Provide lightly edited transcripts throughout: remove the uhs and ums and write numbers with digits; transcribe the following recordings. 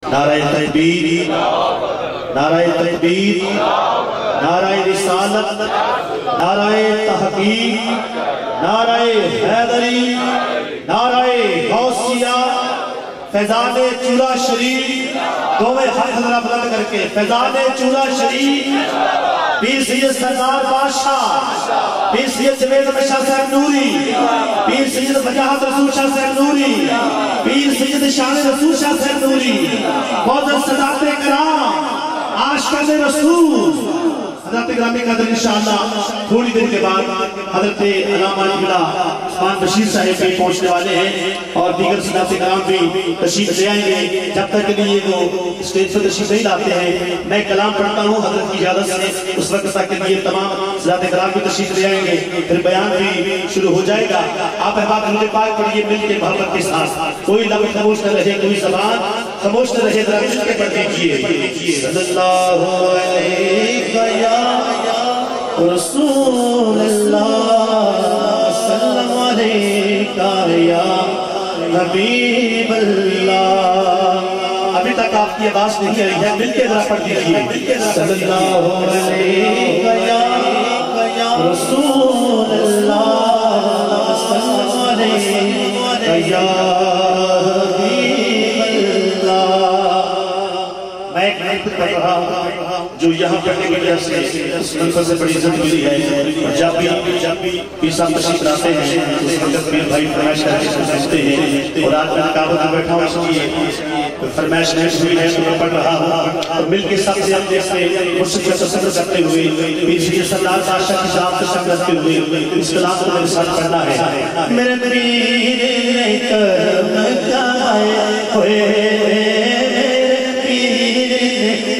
نعرہ تکبیر، نعرہ تکبیر، نعرہ رسالت، نعرہ تحقیق، نعرہ حیدری، نعرہ غوثیہ، فیضان چورا شریف، دوویں ہاتھ حضرت بلند کر کے فیضان چورا شریف، پیر سید سردار بادشاہ، پیر سید جوید احمد شاہ صاحب نوری، پیر سید وجاہت رسول شاہ صاحب نوری، پیر سید شان رسول شاہ صاحب نوری، معزز سادات کرام، عاشقان رسول، حضرت گرامی قدر انشاءاللہ تھوڑی دیر کے بعد حضرت علامہ جملہ عثمان بشیر صاحب بھی پہنچنے والے ہیں اور دیگر سادات کرام بھی تشریف لے آئیں گے۔ جب تک کے لیے وہ اسٹیج پر تشریف نہیں لاتے ہیں میں کلام پڑھتا ہوں حضرت کی اجازت سے، اس وقت تک کے لیے تمام سادات کرام بھی تشریف لے آئیں گے، پھر بیان بھی شروع ہو جائے گا۔ آپ احباب درود پاک پڑھیے مل کے محبت کے ساتھ، کوئی لفظ خاموش نہ رہے، کوئی زبان خاموش نہ رہے، ذرا مل کے پڑھ دیجیے۔ صلی اللہ علیہ رسول اللہ سلام علیکہ یا حبیب اللہ۔ ابھی تک آپ کی آواز نہیں آئی ہے، مل کے ذرا پڑھ دیجیے۔ صلی اللہ علیہ یا رسول اللہ سلام علیکہ یا حبیب اللہ۔ میں ایک محفل پڑھ رہا ہوں جو یہاں پڑھنے کی وجہ سے اس منفر سے بڑی عزت ملی ہے، اور جب بھی پیر صاحب تشریف لاتے ہیں اس وقت پیر بھائی فرمائش کر کے سنتے ہیں، اور آج میں کعبہ میں بیٹھا ہوں اس کی فرمائش نہیں ہوئی ہے تو میں پڑھ رہا ہوں، اور مل کے سب سے اپنے سے مرشد کا تصور کرتے ہوئے پیر سید سردار بادشاہ کی شان سے شان کرتے ہوئے اس کلام کو میرے ساتھ پڑھنا ہے۔ میرے پیر کرم کمائے ہوئے،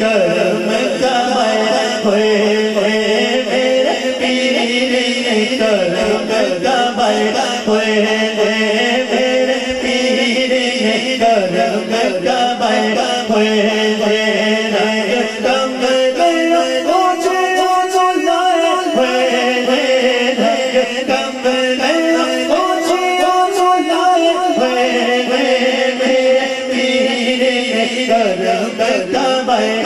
کرم کمائے ہوئے، میرے پیر کرم کمائے ہوئے، میرے پیر کرم کمائے ہوئے، رنگ کم گیا مجھے لائے ہوئے، رنگ کم گیا مجھے لائے ہوئے، میرے پیر کرم کمائے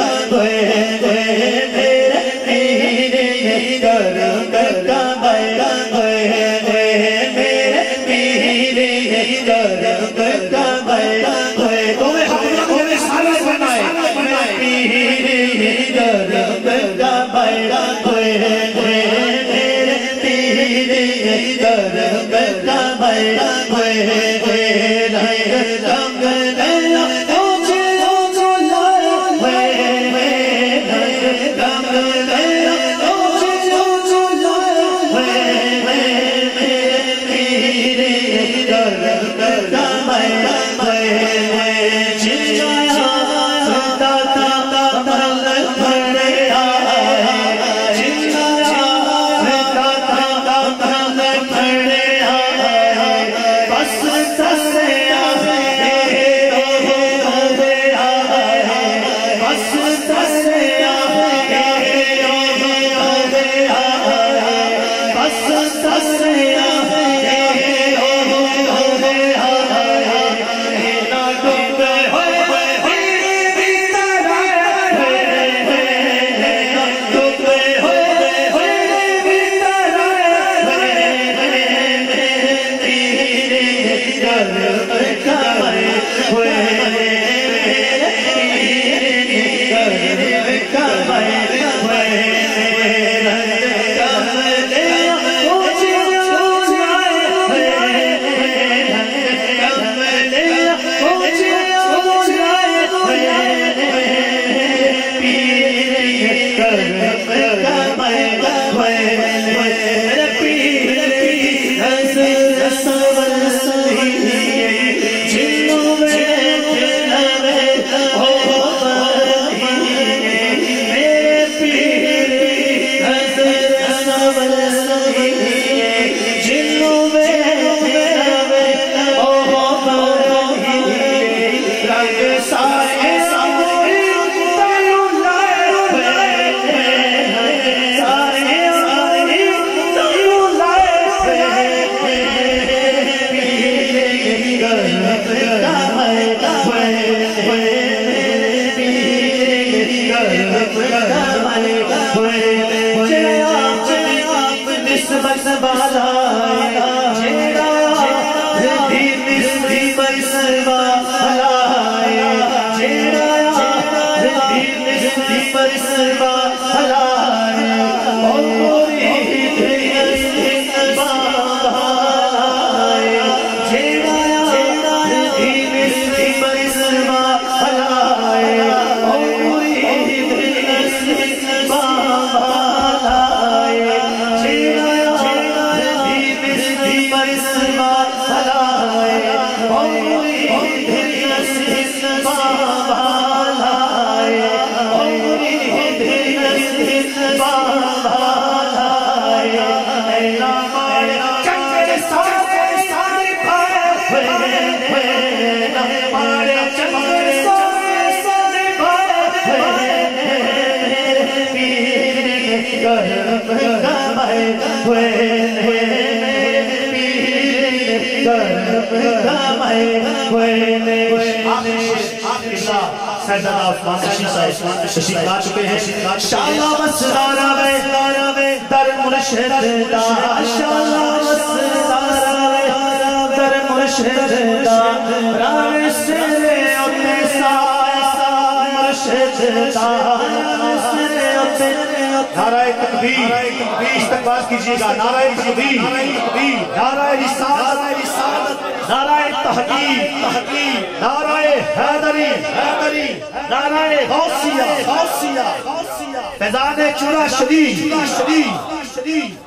ششیق آ چکے ہیں شالا مسدارا میں در مرشد دا شالا مسدارا در مرشد دا راہ سرے اپنے سایہ مرشد دا نعرہ تکبیر استقبال کیجئے گا نعرہ تکبیر نعرہ رسالت نعرہ تحقیق نعرہ حیدری نعرہ غوثیہ فیضان چورا شریف